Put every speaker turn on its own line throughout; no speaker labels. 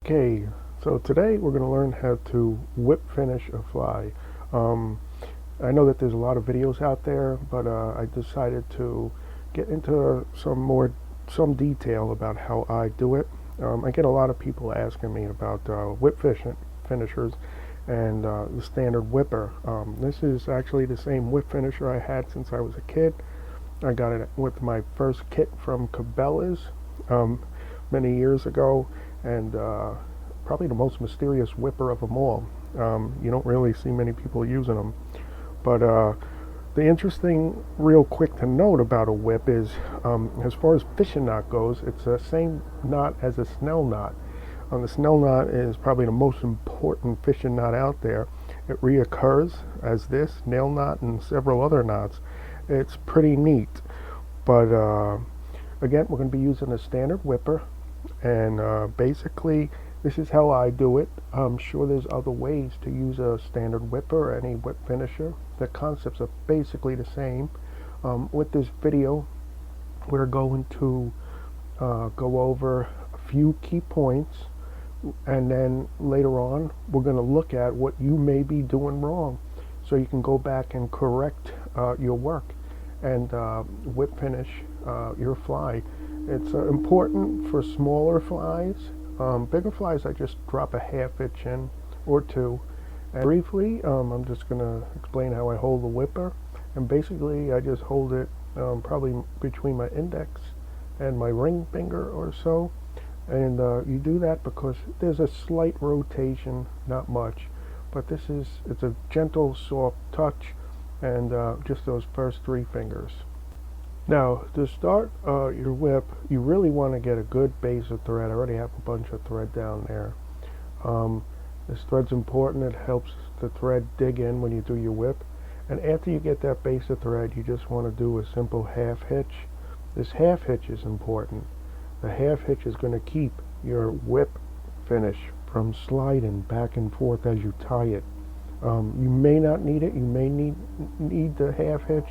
Okay, so today we're going to learn how to whip finish a fly. I know that there's a lot of videos out there, but I decided to get into some detail about how I do it. I get a lot of people asking me about finishers and the standard whipper. This is actually the same whip finisher I had since I was a kid. I got it with my first kit from Cabela's many years ago, and probably the most mysterious whipper of them all. You don't really see many people using them. But the interesting, real quick to note about a whip is, as far as fishing knot goes, it's the same knot as a snell knot. The snell knot is probably the most important fishing knot out there. It reoccurs as this nail knot and several other knots. It's pretty neat. But again, we're going to be using a standard whipper, and basically this is how I do it. I'm sure there's other ways to use a standard whipper or any whip finisher. The concepts are basically the same. With this video, we're going to go over a few key points, and then later on we're going to look at what you may be doing wrong so you can go back and correct your work and whip finish your fly. It's important for smaller flies. Bigger flies, I just drop a half hitch in or two. And briefly, I'm just going to explain how I hold the whipper. And basically, I just hold it probably between my index and my ring finger or so. And you do that because there's a slight rotation, not much. But it's a gentle, soft touch, and just those first three fingers. Now, to start your whip, you really want to get a good base of thread. I already have a bunch of thread down there. This thread's important. It helps the thread dig in when you do your whip. And after you get that base of thread, you just want to do a simple half hitch. This half hitch is important. The half hitch is going to keep your whip finish from sliding back and forth as you tie it. You may not need it. You may need the half hitch,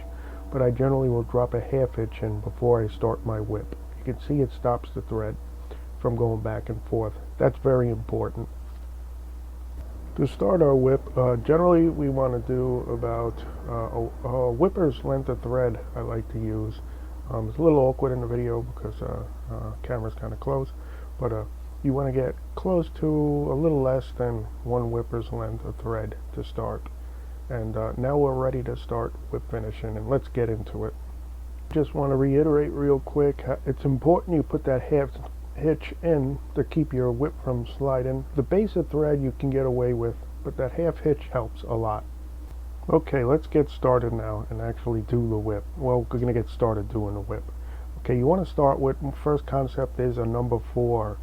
but I generally will drop a half hitch in before I start my whip. You can see it stops the thread from going back and forth. That's very important. To start our whip, generally we want to do about a whipper's length of thread I like to use. It's a little awkward in the video because camera's kind of close, but you want to get close to a little less than one whipper's length of thread to start. And now we're ready to start whip finishing, and let's get into it. Just want to reiterate real quick, it's important you put that half hitch in to keep your whip from sliding. The base of thread you can get away with, but that half hitch helps a lot. Okay, let's get started now and actually do the whip. Well, we're going to get started doing the whip. Okay, you want to start with, first concept is a number 4.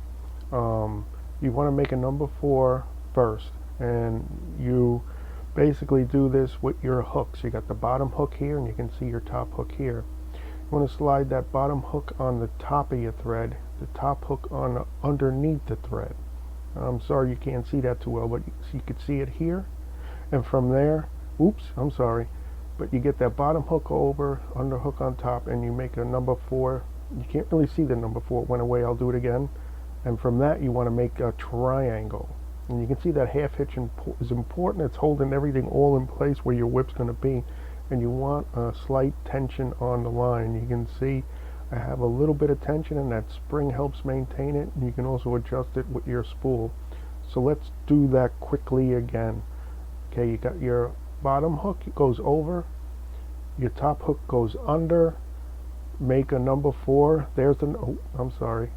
You want to make a number 4 first, and you basically do this with your hooks. You got the bottom hook here, and you can see your top hook here. You want to slide that bottom hook on the top of your thread, the top hook on underneath the thread. I'm sorry you can't see that too well, but you can see it here. And from there, but you get that bottom hook over, under hook on top, and you make a number 4. You can't really see the number 4, it went away, I'll do it again. And from that you want to make a triangle. And you can see that half hitch is important. It's holding everything all in place where your whip's going to be. And you want a slight tension on the line. You can see I have a little bit of tension, and that spring helps maintain it. And you can also adjust it with your spool. So let's do that quickly again. Okay, you got your bottom hook, it goes over. Your top hook goes under. Make a number 4. There's the, oh, I'm sorry.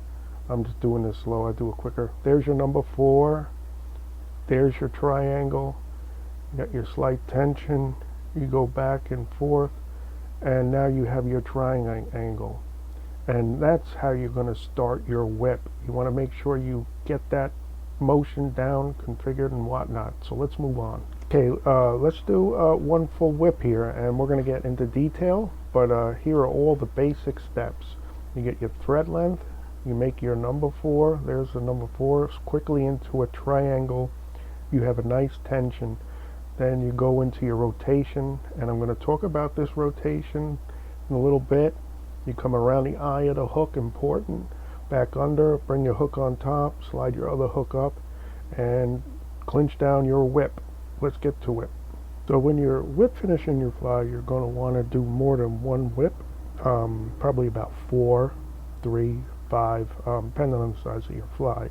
I'm just doing this slow. I do it quicker. There's your number 4. There's your triangle. You got your slight tension. You go back and forth, and now you have your triangle. And that's how you're going to start your whip. You want to make sure you get that motion down, configured, and whatnot. So let's move on. Okay, let's do one full whip here, and we're going to get into detail, but here are all the basic steps. You get your thread length. You make your number 4. There's the number 4. Quickly into a triangle. You have a nice tension. Then you go into your rotation, and I'm going to talk about this rotation in a little bit. You come around the eye of the hook, important. back under, bring your hook on top, slide your other hook up, and clinch down your whip. Let's get to it. So when you're whip finishing your fly, you're going to want to do more than one whip, probably about 4, 3, 5, depending on the size of your fly.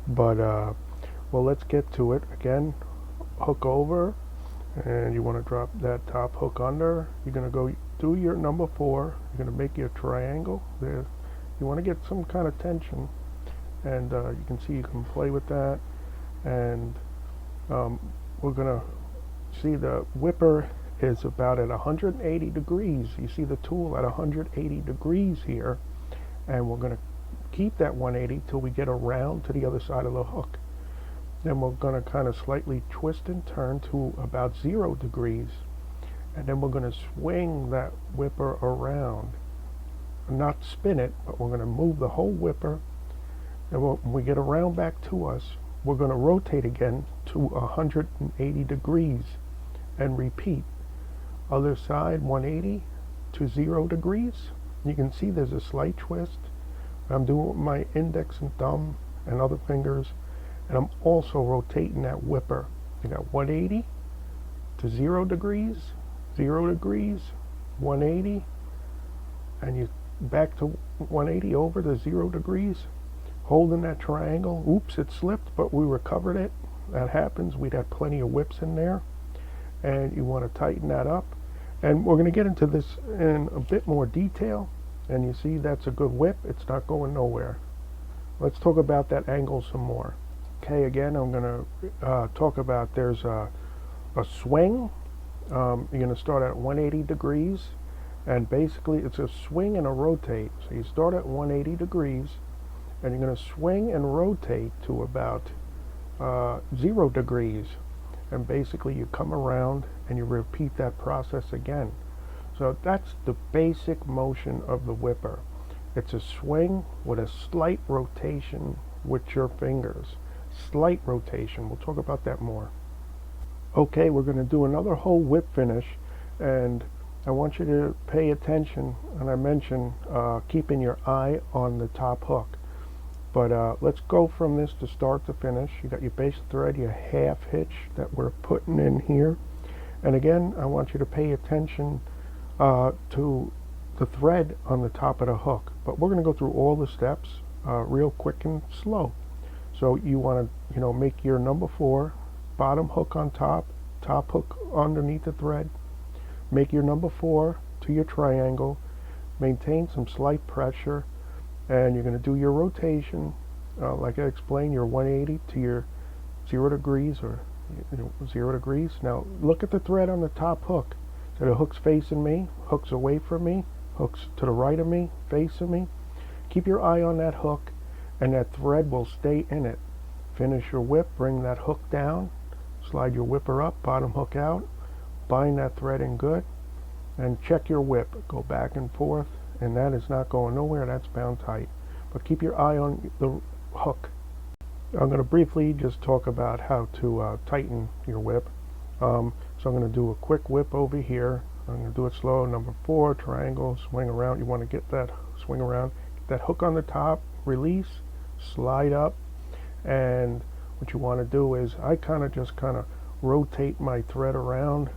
But well, let's get to it. Again, hook over, and you want to drop that top hook under. You're going to go do your number 4. You're going to make your triangle there. You want to get some kind of tension, and you can see you can play with that. And we're going to see the whipper is about at 180 degrees. You see the tool at 180 degrees here, and we're going to keep that 180 till we get around to the other side of the hook. Then we're going to kind of slightly twist and turn to about 0 degrees, and then we're going to swing that whipper around. Not spin it, but we're going to move the whole whipper. And when we get around back to us, we're going to rotate again to 180 degrees and repeat. Other side, 180 to 0 degrees. You can see there's a slight twist. I'm doing it with my index and thumb and other fingers, and I'm also rotating that whipper. You got 180 to 0 degrees, 0 degrees, 180, and you back to 180 over to 0 degrees, holding that triangle. Oops, it slipped, but we recovered it. That happens. We'd had plenty of whips in there, and you want to tighten that up. And we're going to get into this in a bit more detail, and you see that's a good whip. It's not going nowhere. Let's talk about that angle some more. Okay, again, I'm going to talk about there's a swing. You're going to start at 180 degrees, and basically it's a swing and a rotate. So you start at 180 degrees, and you're going to swing and rotate to about 0 degrees. And basically you come around and you repeat that process again. So that's the basic motion of the whipper. It's a swing with a slight rotation with your fingers. Slight rotation. We'll talk about that more. Okay, we're going to do another whole whip finish, and I want you to pay attention. And I mentioned keeping your eye on the top hook. But let's go from this to start to finish. You got your base thread, your half hitch that we're putting in here. And again, I want you to pay attention to the thread on the top of the hook. But we're going to go through all the steps real quick and slow. So you want to, make your number 4, bottom hook on top, top hook underneath the thread. Make your number 4 to your triangle. Maintain some slight pressure. And you're going to do your rotation, like I explained, your 180 to your 0 degrees or 0 degrees. Now look at the thread on the top hook. So the hook's facing me, hook's away from me, hook's to the right of me, facing me. Keep your eye on that hook, and that thread will stay in it. Finish your whip, bring that hook down, slide your whipper up, bottom hook out, bind that thread in good, and check your whip. Go back and forth. And that is not going nowhere, that's bound tight. But keep your eye on the hook. I'm going to briefly just talk about how to tighten your whip. So I'm going to do a quick whip over here. I'm going to do it slow. Number 4, triangle, swing around. You want to get that swing around. Get that hook on the top, release, slide up. And what you want to do is I kind of rotate my thread around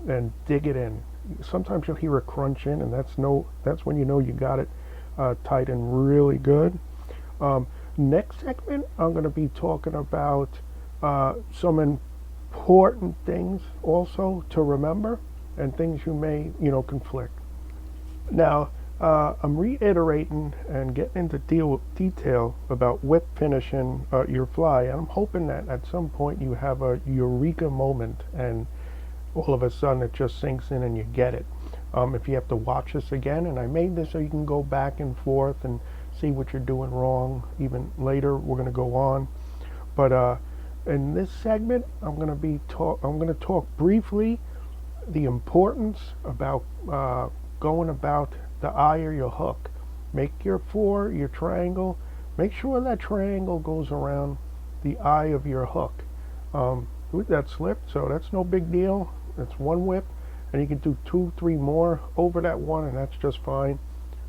and dig it in. Sometimes you'll hear a crunch in, and that's when you know you got it tight and really good. Next segment, I'm going to be talking about some important things also to remember, and things you may conflict. Now I'm reiterating and getting into detail about whip finishing your fly, and I'm hoping that at some point you have a eureka moment and all of a sudden it just sinks in and you get it. If you have to watch this again, and I made this so you can go back and forth and see what you're doing wrong. Even later we're going to go on, but in this segment I'm going to talk briefly the importance about going about the eye of your hook. Make your 4, your triangle, make sure that triangle goes around the eye of your hook. That slipped, so that's no big deal. That's one whip, and you can do 2, 3 more over that one, and that's just fine.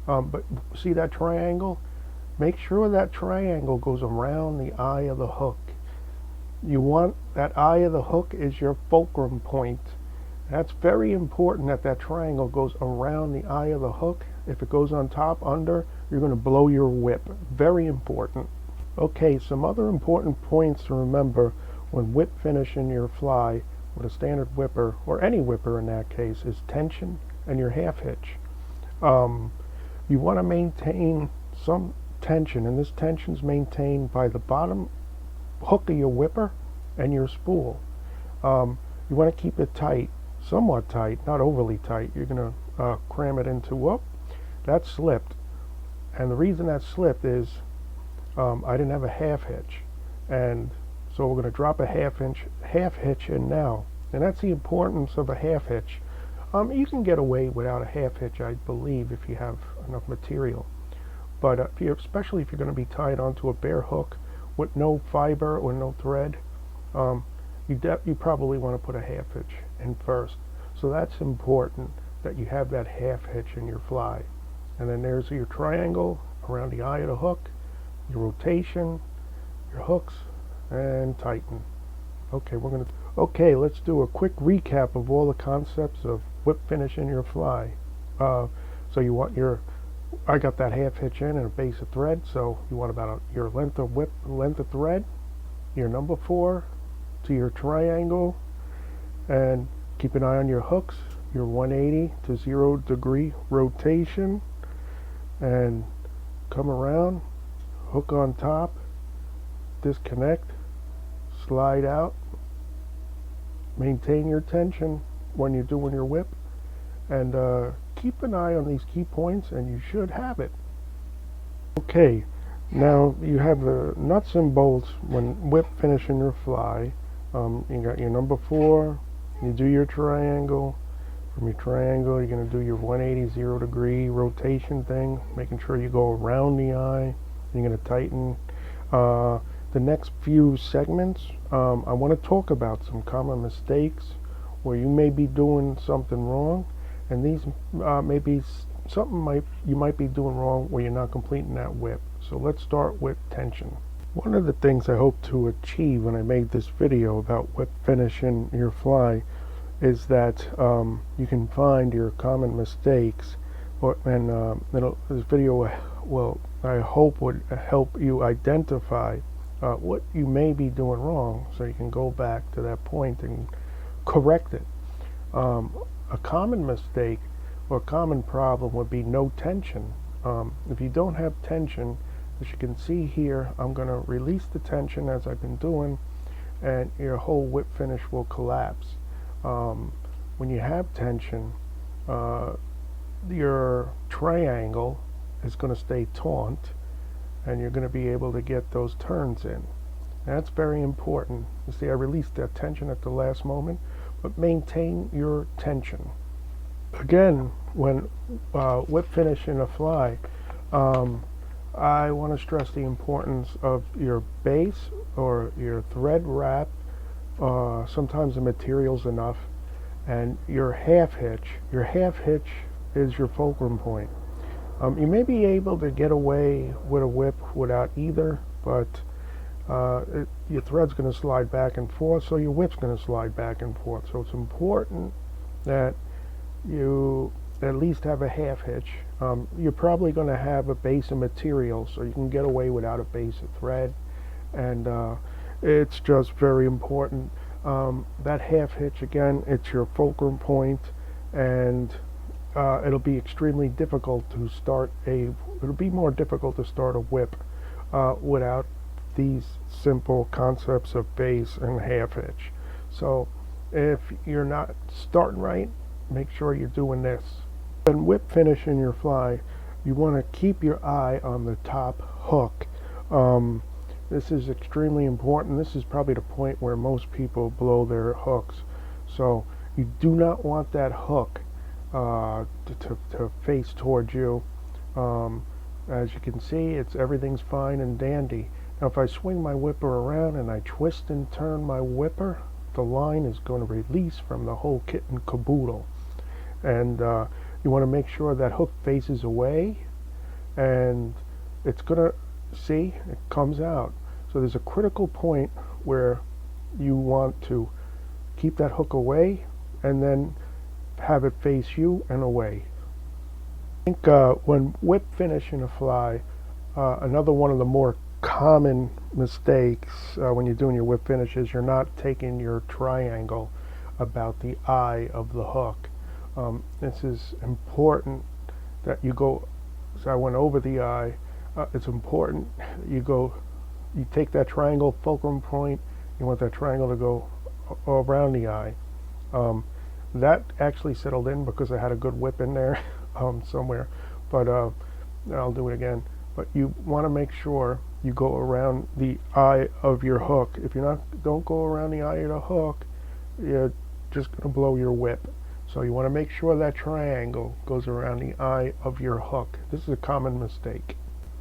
But see that triangle? make sure that triangle goes around the eye of the hook. You want that eye of the hook is your fulcrum point. That's very important that that triangle goes around the eye of the hook. If it goes on top, under, you're going to blow your whip. Very important. Okay, some other important points to remember when whip finishing your fly with a standard whipper, or any whipper in that case, is tension and your half hitch. You want to maintain some tension, and this tension is maintained by the bottom hook of your whipper and your spool. You want to keep it tight, somewhat tight, not overly tight. You're going to cram it into, whoop, that slipped. And the reason that slipped is I didn't have a half hitch, and so we're going to drop a half hitch in now. And that's the importance of a half hitch. You can get away without a half hitch, I believe, if you have enough material. But especially if you're going to be tied onto a bare hook with no fiber or no thread, you probably want to put a half hitch in first. So that's important that you have that half hitch in your fly. And then there's your triangle around the eye of the hook, your rotation, your hooks, and tighten. Okay, let's do a quick recap of all the concepts of whip finish in your fly. So you want I got that half hitch in and a base of thread, so you want about your length of thread, your number 4 to your triangle, and keep an eye on your hooks, your 180 to 0 degree rotation, and come around, hook on top, disconnect, slide out, maintain your tension when you're doing your whip, and keep an eye on these key points and you should have it. Okay, now you have the nuts and bolts when whip finishing your fly. You got your number 4, you do your triangle. From your triangle, you're going to do your 180 0 degree rotation thing, making sure you go around the eye. You're going to tighten. The next few segments, I want to talk about some common mistakes where you may be doing something wrong, and these may be something you might be doing wrong where you're not completing that whip. So let's start with tension. One of the things I hope to achieve when I made this video about whip finishing your fly is that you can find your common mistakes, and this video will, I hope, would help you identify what you may be doing wrong, so you can go back to that point and correct it. A common mistake or a common problem would be no tension. If you don't have tension, as you can see here, I'm going to release the tension as I've been doing, and your whole whip finish will collapse. When you have tension, your triangle is going to stay taut, and you're going to be able to get those turns in. That's very important. You see, I released that tension at the last moment, but maintain your tension. Again, when whip finishing a fly, I want to stress the importance of your base or your thread wrap. Sometimes the material's enough, and your half hitch. Your half hitch is your fulcrum point. You may be able to get away with a whip without either, but your thread's going to slide back and forth, so your whip's going to slide back and forth. So it's important that you at least have a half hitch. You're probably going to have a base of material, so you can get away without a base of thread, and it's just very important. That half hitch, again, it's your fulcrum point, and it'll be extremely difficult to start it'll be more difficult to start a whip without these simple concepts of base and half hitch. So if you're not starting right, make sure you're doing this. When whip finishing your fly, you want to keep your eye on the top hook. This is extremely important. This is probably the point where most people blow their hooks. So you do not want that hook to face towards you. As you can see, everything's fine and dandy. Now if I swing my whipper around and I twist and turn my whipper, the line is going to release from the whole kit and caboodle. And you want to make sure that hook faces away, and it's going to see, it comes out. So there's a critical point where you want to keep that hook away and then have it face you and away. I think when whip finishing a fly, another one of the more common mistakes when you're doing your whip finish is you're not taking your triangle about the eye of the hook. This is important that you go, so I went over the eye, it's important that you take that triangle fulcrum point, you want that triangle to go around the eye. That actually settled in because I had a good whip in there somewhere, but I'll do it again. But you want to make sure you go around the eye of your hook. If you're don't go around the eye of the hook, you're just going to blow your whip. So you want to make sure that triangle goes around the eye of your hook. This is a common mistake.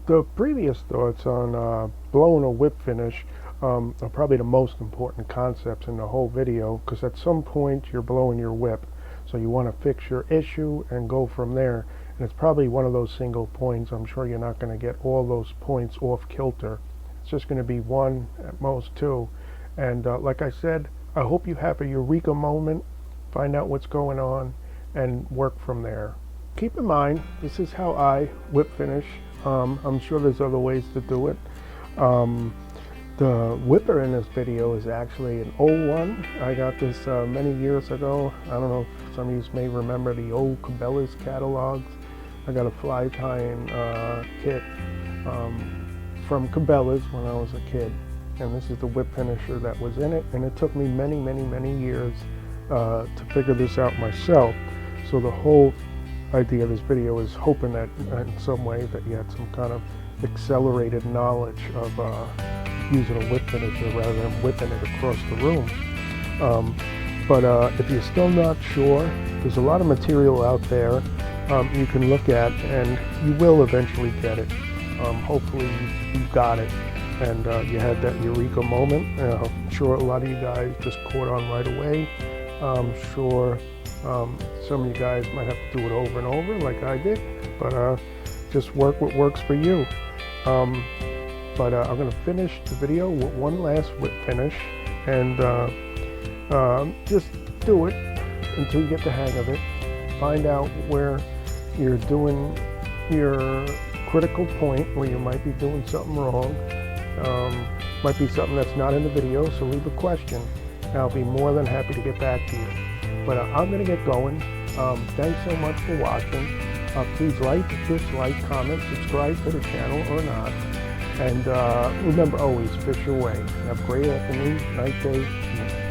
The previous thoughts on blowing a whip finish are probably the most important concepts in the whole video, because at some point you're blowing your whip. So you want to fix your issue and go from there. And it's probably one of those single points. I'm sure you're not going to get all those points off kilter. It's just going to be one, at most two. And like I said, I hope you have a eureka moment, find out what's going on, and work from there. Keep in mind, this is how I whip finish. I'm sure there's other ways to do it. The whipper in this video is actually an old one. I got this many years ago. I don't know if some of you may remember the old Cabela's catalogs. I got a fly tying kit from Cabela's when I was a kid. And this is the whip finisher that was in it. And it took me many, many, many years to figure this out myself. So the whole idea of this video is hoping that in some way that you had some kind of accelerated knowledge of using a whip finisher rather than whipping it across the room. But if you're still not sure, there's a lot of material out there you can look at, and you will eventually get it. Hopefully you got it and you had that eureka moment. I'm sure a lot of you guys just caught on right away. I'm sure some of you guys might have to do it over and over like I did, but just work what works for you. But I'm going to finish the video with one last whip finish, and just do it until you get the hang of it. Find out where you're doing your critical point, where you might be doing something wrong. Might be something that's not in the video, so leave a question, and I'll be more than happy to get back to you. But I'm going to get going. Thanks so much for watching. Please like, dislike, comment, subscribe to the channel or not. And remember, always fish your way. Have a great afternoon, night, day, evening.